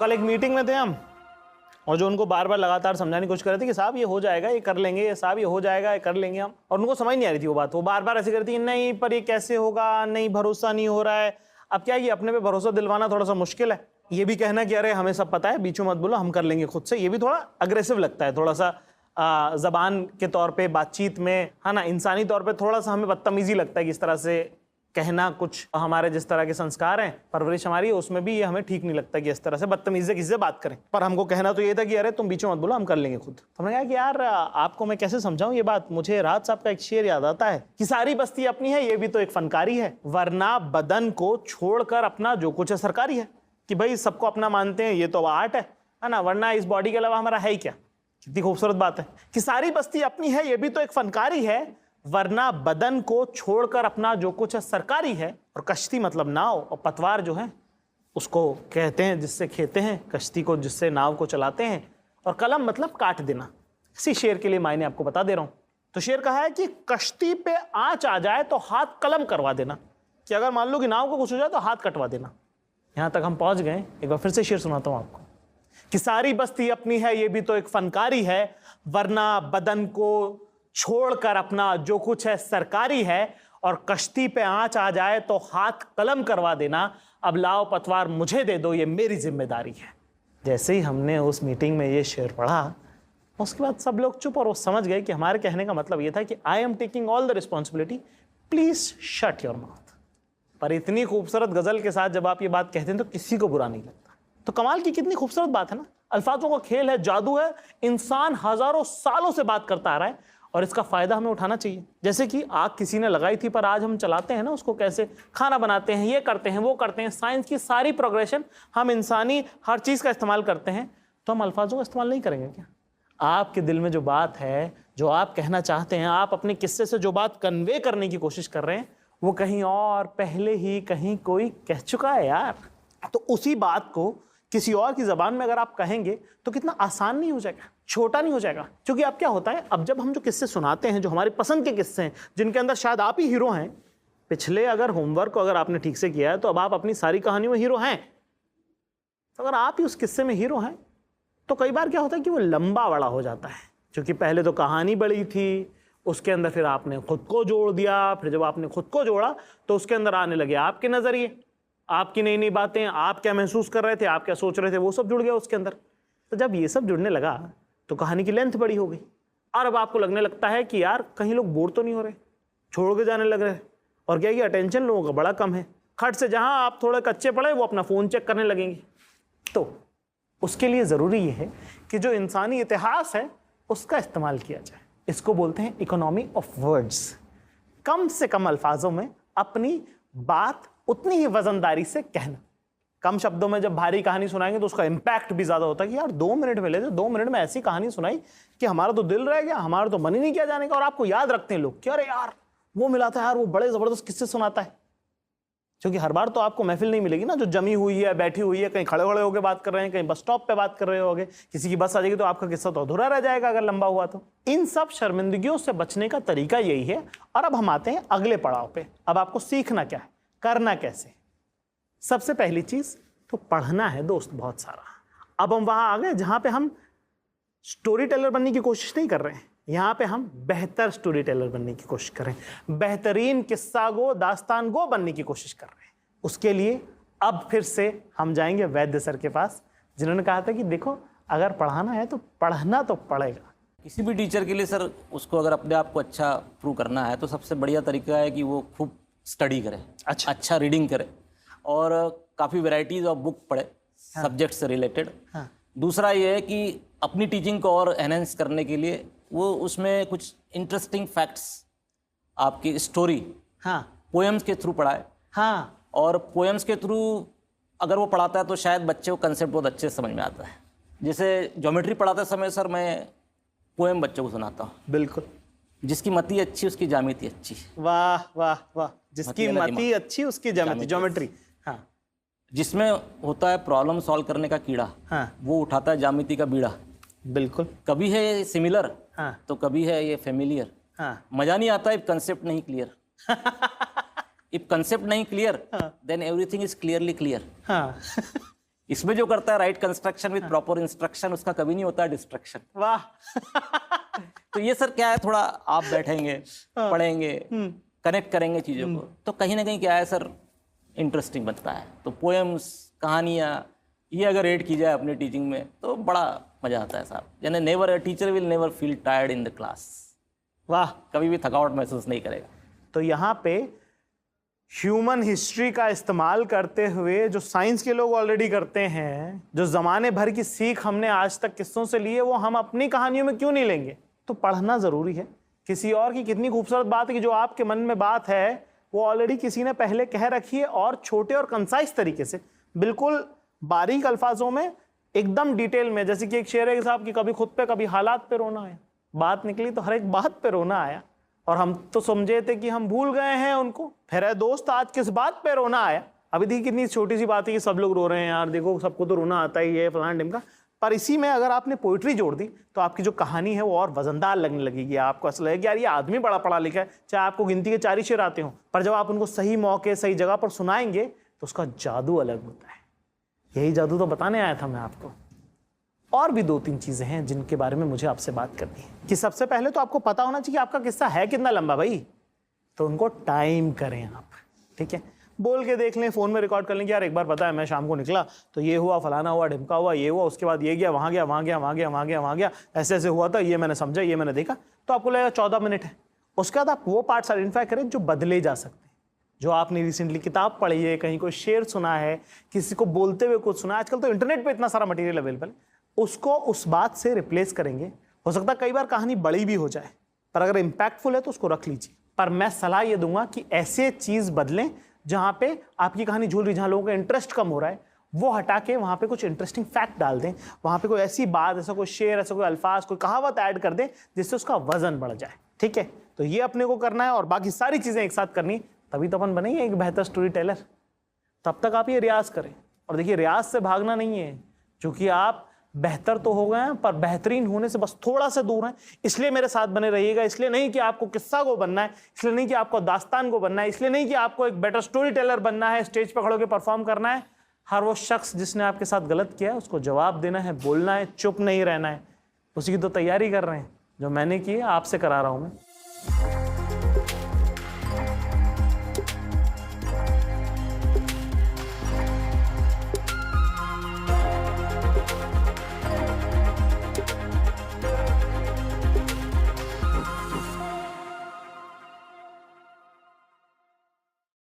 कल एक मीटिंग में थे हम, और जो उनको बार बार लगातार समझाने की कोशिश कर रहे थे कि साहब ये हो जाएगा, ये कर लेंगे, ये साहब ये हो जाएगा, ये कर लेंगे हम, और उनको समझ नहीं आ रही थी वो बात। वो बार बार ऐसे करती है, नहीं पर ये कैसे होगा, नहीं भरोसा नहीं हो रहा है। अब क्या ये अपने पे भरोसा दिलवाना थोड़ा सा मुश्किल है। ये भी कहना कि अरे हमें सब पता है, बीच में मत बोलो, हम कर लेंगे खुद से, ये भी थोड़ा अग्रेसिव लगता है, थोड़ा सा जबान के तौर पे, बातचीत में, है ना, इंसानी तौर पे थोड़ा सा हमें बदतमीजी लगता है कि इस तरह से कहना। कुछ हमारे जिस तरह के संस्कार हैं, परवरिश हमारी है, उसमें भी ये हमें ठीक नहीं लगता कि इस तरह से बदतमीजी से किसी से बात करें। पर हमको कहना तो ये था कि अरे तुम बीच में मत बोलो, हम कर लेंगे खुद। तो हमने कहा कि यार आपको मैं कैसे समझाऊं ये बात। मुझे राहत साहब का एक शेर याद आता है कि सारी बस्ती अपनी है, ये भी तो एक फनकारी है, वरना बदन को छोड़कर अपना जो कुछ है सरकारी है। कि भाई सबको अपना मानते हैं, ये तो आर्ट है ना, वरना इस बॉडी के अलावा हमारा है ही क्या। कितनी खूबसूरत बात है कि सारी बस्ती अपनी है, ये भी तो एक फनकारी है, वरना बदन को छोड़कर अपना जो कुछ है सरकारी है। और कश्ती मतलब नाव, और पतवार जो है उसको कहते हैं जिससे खेते हैं, कश्ती को जिससे नाव को चलाते हैं, और कलम मतलब काट देना। इसी शेर के लिए मायने आपको बता दे रहा हूं। तो शेर कहा है कि कश्ती पे आंच आ जाए तो हाथ कलम करवा देना, कि अगर मान लो कि नाव को कुछ हो जाए तो हाथ कटवा देना। यहां तक हम पहुंच गए। एक बार फिर से शेर सुनाता हूं आपको कि सारी बस्ती अपनी है, ये भी तो एक फनकारी है, वरना बदन को छोड़कर अपना जो कुछ है सरकारी है, और कश्ती पे आंच आ जाए तो हाथ कलम करवा देना, अब लाओ पतवार मुझे दे दो, ये मेरी जिम्मेदारी है। जैसे ही हमने उस मीटिंग में ये शेर पढ़ा, उसके बाद सब लोग चुप, और वो समझ गए कि हमारे कहने का मतलब ये था कि I am taking all the responsibility, please shut your mouth. पर इतनी खूबसूरत गजल के साथ जब आप ये बात कहते हैं तो किसी को बुरा नहीं लगता। तो कमाल की कितनी खूबसूरत बात है ना। अल्फाजों का खेल है, जादू है, इंसान हजारों सालों से बात करता आ रहा है, और इसका फायदा हमें उठाना चाहिए। जैसे कि आग किसी ने लगाई थी, पर आज हम चलाते हैं ना उसको, कैसे खाना बनाते हैं, ये करते हैं, वो करते हैं। साइंस की सारी प्रोग्रेशन, हम इंसानी हर चीज का इस्तेमाल करते हैं, तो हम अल्फाजों का इस्तेमाल नहीं करेंगे क्या? आपके दिल में जो बात है, जो आप कहना चाहते हैं, आप अपने किस्से से जो बात कन्वे करने की कोशिश कर रहे हैं, वो कहीं और पहले ही कहीं कोई कह चुका है यार। तो उसी बात को किसी और की जबान में अगर आप कहेंगे तो कितना आसान नहीं हो जाएगा, छोटा नहीं हो जाएगा। क्योंकि अब क्या होता है, अब जब हम जो किस्से सुनाते हैं, जो हमारी पसंद के किस्से हैं, जिनके अंदर शायद आप ही हीरो हैं, पिछले अगर होमवर्क को अगर आपने ठीक से किया है तो अब आप अपनी सारी कहानियों में हीरो हैं। तो अगर आप ही उस किस्से में हीरो हैं तो कई बार क्या होता है कि वो लंबा बड़ा हो जाता है। क्योंकि पहले तो कहानी बड़ी थी, उसके अंदर फिर आपने खुद को जोड़ दिया, फिर जब आपने खुद को जोड़ा तो उसके अंदर आने लगे आपके नजरिए, आपकी नई नई बातें, आप क्या महसूस कर रहे थे, आप क्या सोच रहे थे, वो सब जुड़ गया उसके अंदर। तो जब ये सब जुड़ने लगा तो कहानी की लेंथ बड़ी हो गई, और अब आपको लगने लगता है कि यार कहीं लोग बोर तो नहीं हो रहे, छोड़ के जाने लग रहे। और क्या, ये अटेंशन लोगों का बड़ा कम है। खट से जहां आप थोड़े कच्चे पड़े, वो अपना फ़ोन चेक करने लगेंगे। तो उसके लिए ज़रूरी ये है कि जो इंसानी इतिहास है उसका इस्तेमाल किया जाए। इसको बोलते हैं इकोनॉमी ऑफ वर्ड्स। कम से कम अल्फाजों में अपनी बात उतनी ही वजनदारी से कहना। कम शब्दों में जब भारी कहानी सुनाएंगे तो उसका इम्पैक्ट भी ज्यादा होता है कि यार 2 मिनट में ले, 2 मिनट में ऐसी कहानी सुनाई कि हमारा तो दिल रह गया, हमारा तो मन ही नहीं किया जाने का। और आपको याद रखते हैं लोग कि अरे यार वो मिला था यार, वो बड़े जबरदस्त किस्से सुनाता है। क्योंकि हर बार तो आपको महफिल नहीं मिलेगी ना जो जमी हुई है, बैठी हुई है, कहीं खड़े खड़े होकर बात कर रहे हैं, कहीं बस स्टॉप पे बात कर रहे होगे, किसी की बस आ जाएगी तो आपका किस्सा तो अधूरा रह जाएगा अगर लंबा हुआ तो। इन सब शर्मिंदगियों से बचने का तरीका यही है। और अब हम आते हैं अगले पड़ाव पे। अब आपको सीखना क्या है, करना कैसे। सबसे पहली चीज तो पढ़ना है दोस्त, बहुत सारा। अब हम वहां आ गए जहां पे हम स्टोरी टेलर बनने की कोशिश नहीं कर रहे हैं, यहां पे हम बेहतर स्टोरी टेलर बनने की कोशिश कर रहे हैं, बेहतरीन किस्सा गो, दास्तान गो बनने की कोशिश कर रहे हैं। उसके लिए अब फिर से हम जाएंगे वैद्य सर के पास, जिन्होंने कहा था कि देखो अगर पढ़ाना है तो पढ़ना तो पड़ेगा। किसी भी टीचर के लिए सर, उसको अगर अपने आप को अच्छा प्रूव करना है तो सबसे बढ़िया तरीका है कि वो खूब स्टडी करे, अच्छा रीडिंग करे, और काफ़ी वैरायटीज ऑफ बुक पढ़े, हाँ, सब्जेक्ट से रिलेटेड। हाँ। दूसरा ये है कि अपनी टीचिंग को और एनहेंस करने के लिए वो उसमें कुछ इंटरेस्टिंग फैक्ट्स, आपकी स्टोरी, हाँ, पोएम्स के थ्रू पढ़ाए। हाँ। और पोएम्स के थ्रू अगर वो पढ़ाता है तो शायद बच्चे को कंसेप्ट बहुत अच्छे से समझ में आता है। जैसे ज्योमेट्री पढ़ाते समय सर मैं पोएम बच्चों को सुनाता हूँ। बिल्कुल। जिसकी मति अच्छी उसकी ज्यामिति अच्छी। वाह वाह वाह, जिसकी मति अच्छी उसकी ज्योमेट्री। हाँ। जिसमें होता है प्रॉब्लम सॉल्व करने का कीड़ा, हाँ, वो उठाता है ज्यामिति का बीड़ा। बिल्कुल। कभी है ये सिमिलर, हाँ, तो कभी है ये फेमिलियर। हाँ। मजा नहीं आता है, कंसेप्ट नहीं क्लियर। इफ कंसेप्ट नहीं clear then everything is clearly clear. हाँ इसमें जो करता है right construction with proper instruction, उसका कभी नहीं होता है डिस्ट्रक्शन। वाह तो ये सर क्या है, थोड़ा आप बैठेंगे, पढ़ेंगे, कनेक्ट करेंगे चीज़ों को, तो कहीं ना कहीं क्या है सर, इंटरेस्टिंग बनता है। तो पोएम्स, कहानियाँ, ये अगर ऐड की जाए अपनी टीचिंग में तो बड़ा मज़ा आता है साहब। यानी never, teacher will never feel tired in the class. वाह, कभी भी थकावट महसूस नहीं करेगा। तो यहाँ पे ह्यूमन हिस्ट्री का इस्तेमाल करते हुए जो साइंस के लोग ऑलरेडी करते हैं, जो ज़माने भर की सीख हमने आज तक किस्सों से ली है, वो हम अपनी कहानियों में क्यों नहीं लेंगे? तो पढ़ना ज़रूरी है। किसी और की कितनी खूबसूरत बात है कि जो आपके मन में बात है वो ऑलरेडी किसी ने पहले कह रखी है, और छोटे और कंसाइज तरीके से, बिल्कुल बारीक अल्फाजों में, एकदम डिटेल में। जैसे कि एक शेर है साहब कि कभी खुद पे कभी हालात पे रोना आया, बात निकली तो हर एक बात पे रोना आया, और हम तो समझे थे कि हम भूल गए हैं उनको, फिर है दोस्त आज किस बात पे रोना आया। अभी देखिए कितनी छोटी सी बात है कि सब लोग रो रहे हैं यार, देखो सबको तो रोना आता ही है फलाना ढिमका, पर इसी में अगर आपने पोइट्री जोड़ दी तो आपकी जो कहानी है वो और वजनदार लगने लगेगी। आपको ऐसा लगेगा यार ये आदमी बड़ा पढ़ा लिखा है, चाहे आपको गिनती के 4 ही शेर आते हों, पर जब आप उनको सही मौके सही जगह पर सुनाएंगे तो उसका जादू अलग होता है। यही जादू तो बताने आया था मैं आपको। और भी 2-3 चीजें हैं जिनके बारे में मुझे आपसे बात करनी है। कि सबसे पहले तो आपको पता होना चाहिए आपका किस्सा है कितना लंबा भाई, तो उनको टाइम करें आप, ठीक है। बोल के देख लें, फोन में रिकॉर्ड कर लें कि यार एक बार पता है मैं शाम को निकला तो ये हुआ, फलाना हुआ, ढिमका हुआ, ये हुआ, उसके बाद ये गया, वहां गया, वहां गया, वहां गया, वहां गया, वहां गया, ऐसे ऐसे हुआ था, ये मैंने समझा, ये मैंने देखा, तो आपको लगेगा 14 मिनट है। उसके बाद आप वो पार्ट्स आइडेंटिफाई करें जो बदले जा सकते हैं, जो आपने रिसेंटली किताब पढ़ी है, कहीं कोई शेर सुना है, किसी को बोलते हुए कुछ सुना है, आजकल तो इंटरनेट पे इतना सारा मटेरियल अवेलेबल है, उसको उस बात से रिप्लेस करेंगे। हो सकता है कई बार कहानी बड़ी भी हो जाए, पर अगर इम्पैक्टफुल है तो उसको रख लीजिए। पर मैं सलाह ये दूंगा कि ऐसे चीज बदलें जहां पे आपकी कहानी झूल रही, जहां लोगों का इंटरेस्ट कम हो रहा है, वो हटा के वहां पे कुछ इंटरेस्टिंग फैक्ट डाल दें, वहां पे कोई ऐसी बात, ऐसा कोई शेर, ऐसा कोई अल्फाज, कोई कहावत ऐड कर दें जिससे उसका वजन बढ़ जाए, ठीक है। तो ये अपने को करना है और बाकी सारी चीजें एक साथ करनी, तभी तो अपन बनेंगे एक बेहतर स्टोरी टेलर। तब तक आप ये रियाज करें, और देखिए रियाज से भागना नहीं है, क्योंकि आप बेहतर तो हो गए हैं पर बेहतरीन होने से बस थोड़ा सा दूर हैं। इसलिए मेरे साथ बने रहिएगा, इसलिए नहीं कि आपको किस्सा को बनना है, इसलिए नहीं कि आपको दास्तान को बनना है, इसलिए नहीं कि आपको एक बेटर स्टोरी टेलर बनना है, स्टेज पर खड़े होकर परफॉर्म करना है। हर वो शख्स जिसने आपके साथ गलत किया है उसको जवाब देना है, बोलना है, चुप नहीं रहना है। उसी की तो तैयारी कर रहे हैं जो मैंने की है, आपसे करा रहा हूं मैं।